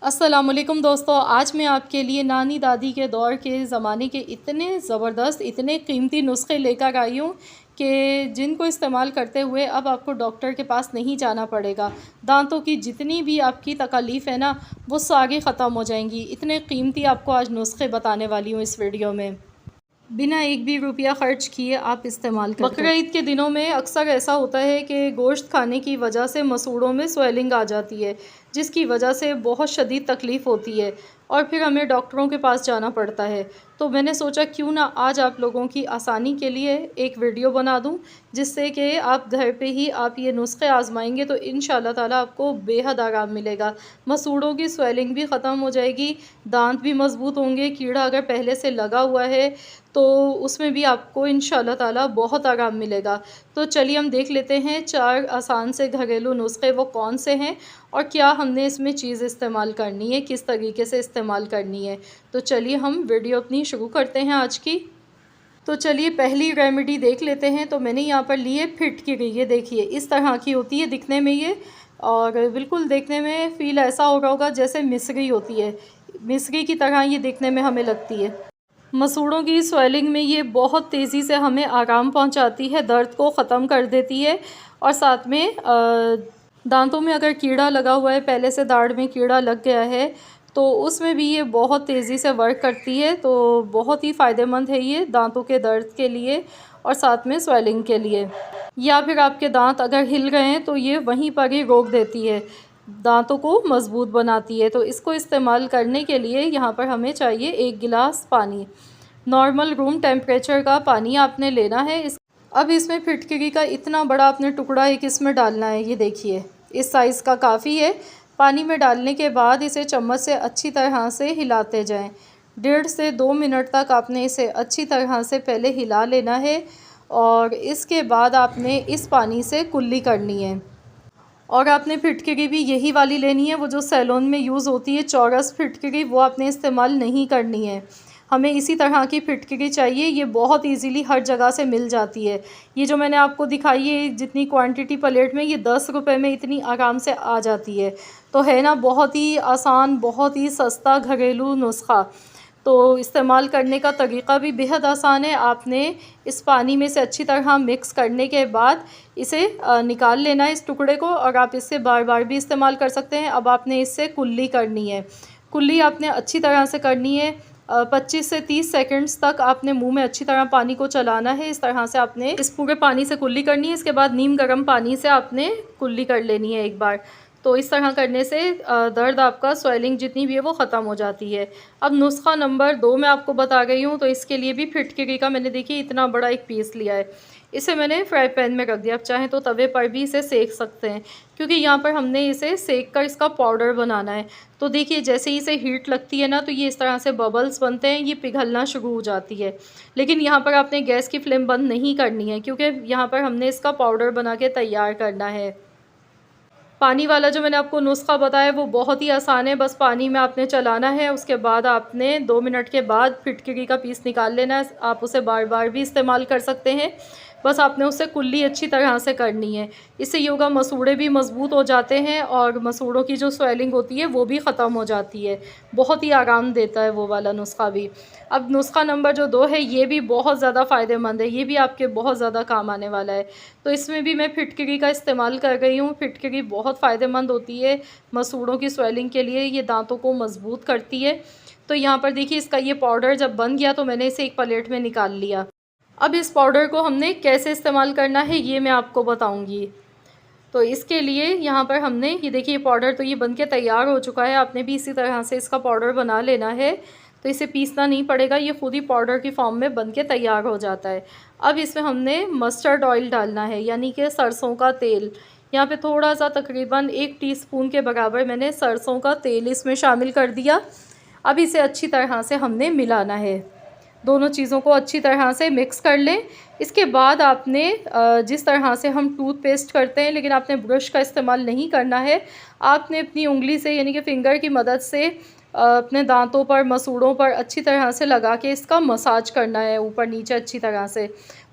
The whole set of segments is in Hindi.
अस्सलामुअलैकुम दोस्तों, आज मैं आपके लिए नानी दादी के दौर के ज़माने के इतने ज़बरदस्त, इतने कीमती नुस्खे लेकर आई हूँ कि जिनको इस्तेमाल करते हुए अब आपको डॉक्टर के पास नहीं जाना पड़ेगा। दांतों की जितनी भी आपकी तकलीफ़ है ना, वो सारी ख़त्म हो जाएंगी। इतने कीमती आपको आज नुस्खे बताने वाली हूँ इस वीडियो में। बिना एक भी रुपया ख़र्च किए आप इस्तेमाल कर बकरा ईद के दिनों में अक्सर ऐसा होता है कि गोश्त खाने की वजह से मसूड़ों में स्वेलिंग आ जाती है, जिसकी वजह से बहुत शदीद तकलीफ़ होती है और फिर हमें डॉक्टरों के पास जाना पड़ता है। तो मैंने सोचा क्यों ना आज आप लोगों की आसानी के लिए एक वीडियो बना दूं, जिससे कि आप घर पे ही आप ये नुस्खे आज़माएंगे तो इंशाल्लाह ताला आपको बेहद आराम मिलेगा। मसूड़ों की स्वेलिंग भी ख़त्म हो जाएगी, दांत भी मज़बूत होंगे। कीड़ा अगर पहले से लगा हुआ है तो उसमें भी आपको इंशाल्लाह ताला बहुत आराम मिलेगा। तो चलिए हम देख लेते हैं 4 आसान से घरेलू नुस्खे वो कौन से हैं और क्या हमने इसमें चीज़ इस्तेमाल करनी है, किस तरीके से इस्तेमाल करनी है। तो चलिए हम वीडियो अपनी शुरू करते हैं आज की। तो चलिए पहली रेमेडी देख लेते हैं। तो मैंने यहाँ पर ली है फिटकिरी। ये देखिए इस तरह की होती है दिखने में ये, और बिल्कुल देखने में फ़ील ऐसा हो रहा होगा जैसे मिस्री होती है, मिस्री की तरह ये देखने में हमें लगती है। मसूड़ों की स्वेलिंग में ये बहुत तेज़ी से हमें आराम पहुंचाती है, दर्द को ख़त्म कर देती है। और साथ में दांतों में अगर कीड़ा लगा हुआ है, पहले से दाढ़ में कीड़ा लग गया है, तो उसमें भी ये बहुत तेज़ी से वर्क करती है। तो बहुत ही फ़ायदेमंद है ये दांतों के दर्द के लिए और साथ में स्वेलिंग के लिए। या फिर आपके दांत अगर हिल गए हैं तो ये वहीं पर ही रोक देती है, दांतों को मज़बूत बनाती है। तो इसको इस्तेमाल करने के लिए यहाँ पर हमें चाहिए 1 गिलास पानी। नॉर्मल रूम टेम्परेचर का पानी आपने लेना है। अब इसमें फिटकरी का इतना बड़ा आपने टुकड़ा एक इसमें डालना है। ये देखिए इस साइज़ का काफ़ी है। पानी में डालने के बाद इसे चम्मच से अच्छी तरह से हिलाते जाएं। 1.5 से 2 मिनट तक आपने इसे अच्छी तरह से पहले हिला लेना है और इसके बाद आपने इस पानी से कुल्ली करनी है। और आपने फिटकरी भी यही वाली लेनी है, वो जो सैलून में यूज़ होती है चौरस फिटकरी, वो आपने इस्तेमाल नहीं करनी है। हमें इसी तरह की फिटकरी चाहिए। ये बहुत इजीली हर जगह से मिल जाती है। ये जो मैंने आपको दिखाई है जितनी क्वांटिटी प्लेट में, ये 10 रुपये में इतनी आराम से आ जाती है। तो है ना बहुत ही आसान, बहुत ही सस्ता घरेलू नुस्खा। तो इस्तेमाल करने का तरीक़ा भी बेहद आसान है। आपने इस पानी में से अच्छी तरह मिक्स करने के बाद इसे निकाल लेना है इस टुकड़े को, और आप इससे बार बार भी इस्तेमाल कर सकते हैं। अब आपने इससे कुल्ली करनी है। कुल्ली आपने अच्छी तरह से करनी है। 25 से 30 सेकंड्स तक आपने मुंह में अच्छी तरह पानी को चलाना है। इस तरह से आपने इस पूरे पानी से कुल्ली करनी है। इसके बाद नीम गर्म पानी से आपने कुल्ली कर लेनी है एक बार। तो इस तरह करने से दर्द आपका, स्वेलिंग जितनी भी है वो ख़त्म हो जाती है। अब नुस्खा नंबर 2 मैं आपको बता गई हूँ। तो इसके लिए भी फिटकरी का मैंने देखिए इतना बड़ा एक पीस लिया है। इसे मैंने फ्राई पैन में रख दिया। आप चाहें तो तवे पर भी इसे सेक सकते हैं, क्योंकि यहाँ पर हमने इसे सेक कर इसका पाउडर बनाना है। तो देखिए जैसे ही इसे हीट लगती है ना, तो ये इस तरह से बबल्स बनते हैं, ये पिघलना शुरू हो जाती है। लेकिन यहाँ पर आपने गैस की फ्लेम बंद नहीं करनी है, क्योंकि यहाँ पर हमने इसका पाउडर बना के तैयार करना है। पानी वाला जो मैंने आपको नुस्खा बताया वो बहुत ही आसान है। बस पानी में आपने चलाना है, उसके बाद आपने 2 मिनट के बाद फिटकरी का पीस निकाल लेना है। आप उसे बार बार भी इस्तेमाल कर सकते हैं, बस आपने उससे कुल्ली अच्छी तरह से करनी है। इससे ये होगा मसूड़े भी मज़बूत हो जाते हैं और मसूड़ों की जो स्वेलिंग होती है वो भी ख़त्म हो जाती है। बहुत ही आराम देता है वो वाला नुस्खा भी। अब नुस्खा नंबर जो 2 है, ये भी बहुत ज़्यादा फ़ायदेमंद है, ये भी आपके बहुत ज़्यादा काम आने वाला है। तो इसमें भी मैं फिटकरी का इस्तेमाल कर रही हूँ। फिटकरी बहुत फ़ायदेमंद होती है मसूड़ों की स्वेलिंग के लिए, ये दांतों को मज़बूत करती है। तो यहाँ पर देखिए इसका ये पाउडर जब बन गया तो मैंने इसे एक प्लेट में निकाल लिया। अब इस पाउडर को हमने कैसे इस्तेमाल करना है ये मैं आपको बताऊंगी। तो इसके लिए यहाँ पर हमने ये देखिए पाउडर तो ये बनके तैयार हो चुका है। आपने भी इसी तरह से इसका पाउडर बना लेना है। तो इसे पीसना नहीं पड़ेगा, ये खुद ही पाउडर की फॉर्म में बनके तैयार हो जाता है। अब इसमें हमने मस्टर्ड ऑयल डालना है, यानी कि सरसों का तेल। यहाँ पे थोड़ा सा तकरीबन 1 टीस्पून के बराबर मैंने सरसों का तेल इसमें शामिल कर दिया। अब इसे अच्छी तरह से हमने मिलाना है, दोनों चीज़ों को अच्छी तरह से मिक्स कर लें। इसके बाद आपने जिस तरह से हम टूथपेस्ट करते हैं, लेकिन आपने ब्रश का इस्तेमाल नहीं करना है। आपने अपनी उंगली से यानी कि फिंगर की मदद से अपने दांतों पर, मसूड़ों पर अच्छी तरह से लगा के इसका मसाज करना है, ऊपर नीचे अच्छी तरह से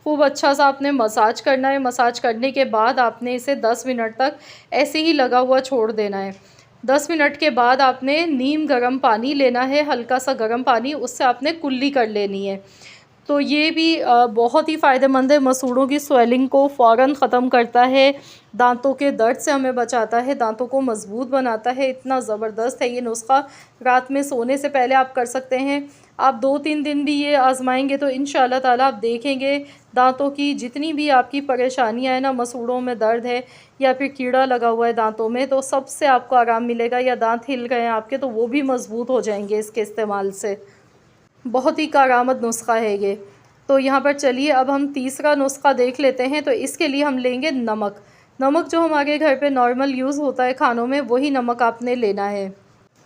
खूब अच्छा सा आपने मसाज करना है। मसाज करने के बाद आपने इसे 10 मिनट तक ऐसे ही लगा हुआ छोड़ देना है। 10 मिनट के बाद आपने नीम गर्म पानी लेना है, हल्का सा गर्म पानी, उससे आपने कुल्ली कर लेनी है। तो ये भी बहुत ही फ़ायदेमंद है, मसूड़ों की स्वेलिंग को फ़ौरन ख़त्म करता है, दांतों के दर्द से हमें बचाता है, दांतों को मज़बूत बनाता है। इतना ज़बरदस्त है ये नुस्ख़ा, रात में सोने से पहले आप कर सकते हैं। आप 2-3 दिन भी ये आज़माएंगे तो इंशाअल्लाह ताला आप देखेंगे दांतों की जितनी भी आपकी परेशानियां हैं ना, मसूड़ों में दर्द है या फिर कीड़ा लगा हुआ है दांतों में, तो सबसे आपको आराम मिलेगा। या दांत हिल गए हैं आपके तो वो भी मज़बूत हो जाएंगे इसके इस्तेमाल से। बहुत ही कारआमद नुस्ख़ा है ये। तो यहाँ पर चलिए अब हम तीसरा नुस्ख़ा देख लेते हैं। तो इसके लिए हम लेंगे नमक। नमक जो हमारे घर पे नॉर्मल यूज़ होता है खानों में, वही नमक आपने लेना है।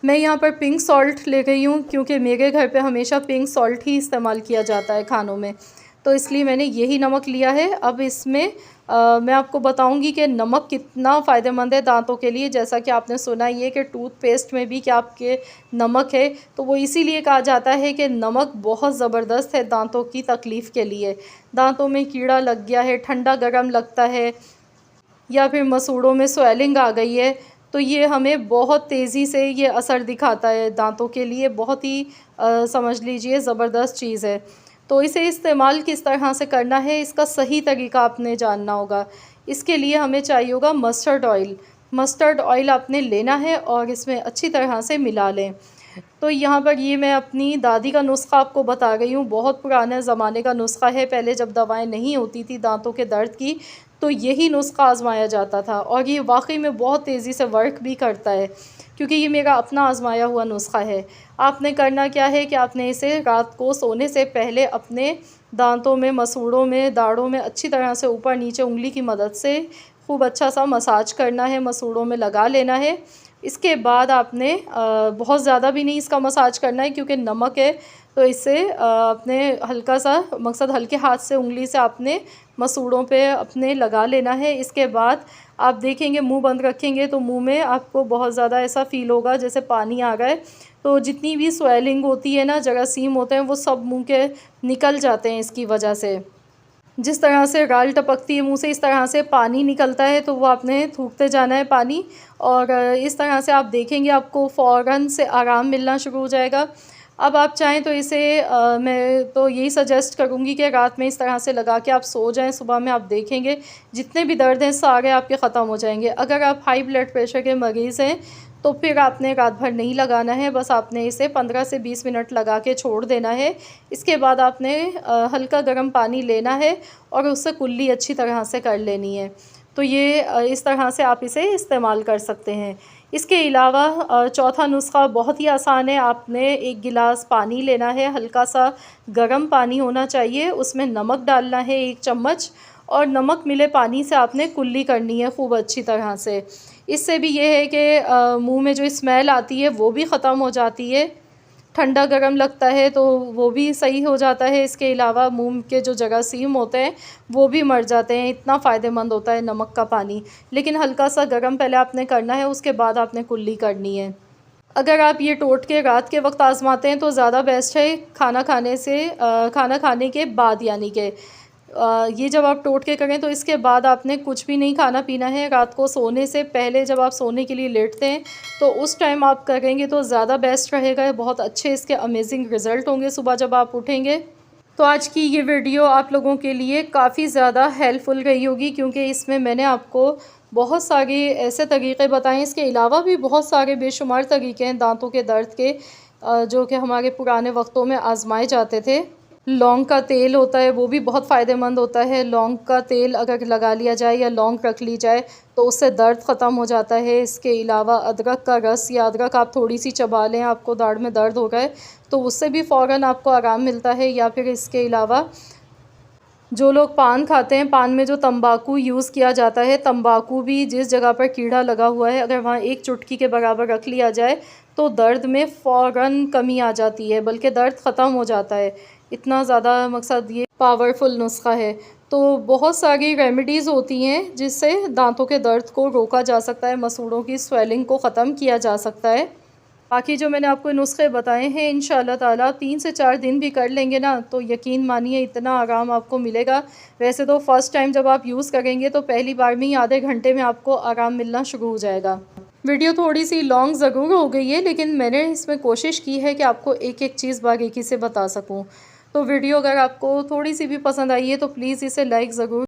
मैं यहाँ पर पिंक सॉल्ट ले गई हूँ क्योंकि मेरे घर पे हमेशा पिंक सॉल्ट ही इस्तेमाल किया जाता है खानों में, तो इसलिए मैंने यही नमक लिया है। अब इसमें मैं आपको बताऊंगी कि नमक कितना फ़ायदेमंद है दांतों के लिए। जैसा कि आपने सुना ही है कि टूथपेस्ट में भी क्या आपके नमक है, तो वो इसीलिए कहा जाता है कि नमक बहुत ज़बरदस्त है दांतों की तकलीफ़ के लिए। दांतों में कीड़ा लग गया है, ठंडा गर्म लगता है, या फिर मसूड़ों में स्वेलिंग आ गई है, तो ये हमें बहुत तेज़ी से ये असर दिखाता है दांतों के लिए। बहुत ही समझ लीजिए ज़बरदस्त चीज़ है। तो इसे इस्तेमाल किस तरह से करना है, इसका सही तरीका आपने जानना होगा। इसके लिए हमें चाहिए होगा मस्टर्ड ऑयल। मस्टर्ड ऑयल आपने लेना है और इसमें अच्छी तरह से मिला लें। तो यहाँ पर ये मैं अपनी दादी का नुस्ख़ा आपको बता रही हूँ। बहुत पुराने ज़माने का नुस्ख़ा है। पहले जब दवाएं नहीं होती थी दांतों के दर्द की, तो यही नुस्ख़ा आज़माया जाता था और ये वाकई में बहुत तेज़ी से वर्क भी करता है, क्योंकि ये मेरा अपना आज़माया हुआ नुस्ख़ा है। आपने करना क्या है कि आपने इसे रात को सोने से पहले अपने दांतों में, मसूड़ों में, दाढ़ों में अच्छी तरह से ऊपर नीचे उंगली की मदद से खूब अच्छा सा मसाज करना है, मसूड़ों में लगा लेना है। इसके बाद आपने बहुत ज़्यादा भी नहीं इसका मसाज करना है क्योंकि नमक है, तो इससे आपने हल्का सा, मकसद हल्के हाथ से उंगली से आपने मसूड़ों पे अपने लगा लेना है। इसके बाद आप देखेंगे, मुंह बंद रखेंगे तो मुंह में आपको बहुत ज़्यादा ऐसा फ़ील होगा जैसे पानी आ गए। तो जितनी भी स्वेलिंग होती है ना, जरासीम होते हैं, वो सब मुंह के निकल जाते हैं इसकी वजह से। जिस तरह से गाल टपकती है मुंह से, इस तरह से पानी निकलता है, तो वो आपने थूकते जाना है पानी। और इस तरह से आप देखेंगे आपको फ़ौरन से आराम मिलना शुरू हो जाएगा। अब आप चाहें तो इसे मैं तो यही सजेस्ट करूँगी कि रात में इस तरह से लगा के आप सो जाएं। सुबह में आप देखेंगे जितने भी दर्द हैं सारे आपके ख़त्म हो जाएंगे। अगर आप हाई ब्लड प्रेशर के मरीज़ हैं तो फिर आपने रात भर नहीं लगाना है, बस आपने इसे 15 से 20 मिनट लगा के छोड़ देना है। इसके बाद आपने हल्का गर्म पानी लेना है और उससे कुल्ली अच्छी तरह से कर लेनी है। तो ये इस तरह से आप इसे इस्तेमाल कर सकते हैं। इसके अलावा चौथा नुस्ख़ा बहुत ही आसान है। आपने 1 गिलास पानी लेना है, हल्का सा गर्म पानी होना चाहिए, उसमें नमक डालना है 1 चम्मच, और नमक मिले पानी से आपने कुल्ली करनी है खूब अच्छी तरह से। इससे भी ये है कि मुंह में जो स्मेल आती है वो भी ख़त्म हो जाती है, ठंडा गर्म लगता है तो वो भी सही हो जाता है। इसके अलावा मुंह के जो जरासीम होते हैं वो भी मर जाते हैं। इतना फ़ायदेमंद होता है नमक का पानी। लेकिन हल्का सा गर्म पहले आपने करना है, उसके बाद आपने कुल्ली करनी है। अगर आप ये टोटके रात के वक्त आज़माते हैं तो ज़्यादा बेस्ट है, खाना खाने के बाद, यानी कि ये जब आप टोटके करें तो इसके बाद आपने कुछ भी नहीं खाना पीना है। रात को सोने से पहले जब आप सोने के लिए लेटते हैं तो उस टाइम आप करेंगे तो ज़्यादा बेस्ट रहेगा। बहुत अच्छे इसके अमेजिंग रिज़ल्ट होंगे सुबह जब आप उठेंगे। तो आज की ये वीडियो आप लोगों के लिए काफ़ी ज़्यादा हेल्पफुल रही होगी, क्योंकि इसमें मैंने आपको बहुत सारे ऐसे तरीक़े बताएं। इसके अलावा भी बहुत सारे बेशुमार तरीक़े हैं दांतों के दर्द के, जो कि हमारे पुराने वक्तों में आजमाए जाते थे। लौंग का तेल होता है, वो भी बहुत फ़ायदेमंद होता है। लौंग का तेल अगर लगा लिया जाए या लौंग रख ली जाए तो उससे दर्द ख़त्म हो जाता है। इसके अलावा अदरक का रस, या अदरक आप थोड़ी सी चबा लें, आपको दाढ़ में दर्द हो गए तो उससे भी फ़ौरन आपको आराम मिलता है। या फिर इसके अलावा जो लोग पान खाते हैं, पान में जो तंबाकू यूज़ किया जाता है, तंबाकू भी जिस जगह पर कीड़ा लगा हुआ है, अगर वहाँ 1 चुटकी के बराबर रख लिया जाए तो दर्द में फ़ौरन कमी आ जाती है, बल्कि दर्द ख़त्म हो जाता है। इतना ज़्यादा मकसद ये पावरफुल नुस्ख़ा है। तो बहुत सारी रेमेडीज़ होती हैं जिससे दांतों के दर्द को रोका जा सकता है, मसूड़ों की स्वेलिंग को ख़त्म किया जा सकता है। बाकी जो मैंने आपको नुस्खे बताए हैं, इंशाअल्लाह ताला 3 से 4 दिन भी कर लेंगे ना तो यकीन मानिए इतना आराम आपको मिलेगा। वैसे तो फ़र्स्ट टाइम जब आप यूज़ करेंगे तो पहली बार में ही आधे घंटे में आपको आराम मिलना शुरू हो जाएगा। वीडियो थोड़ी सी लॉन्ग ज़रूर हो गई है, लेकिन मैंने इसमें कोशिश की है कि आपको एक एक चीज़ बारीकी से बता सकूं। तो वीडियो अगर आपको थोड़ी सी भी पसंद आई है तो प्लीज़ इसे लाइक ज़रूर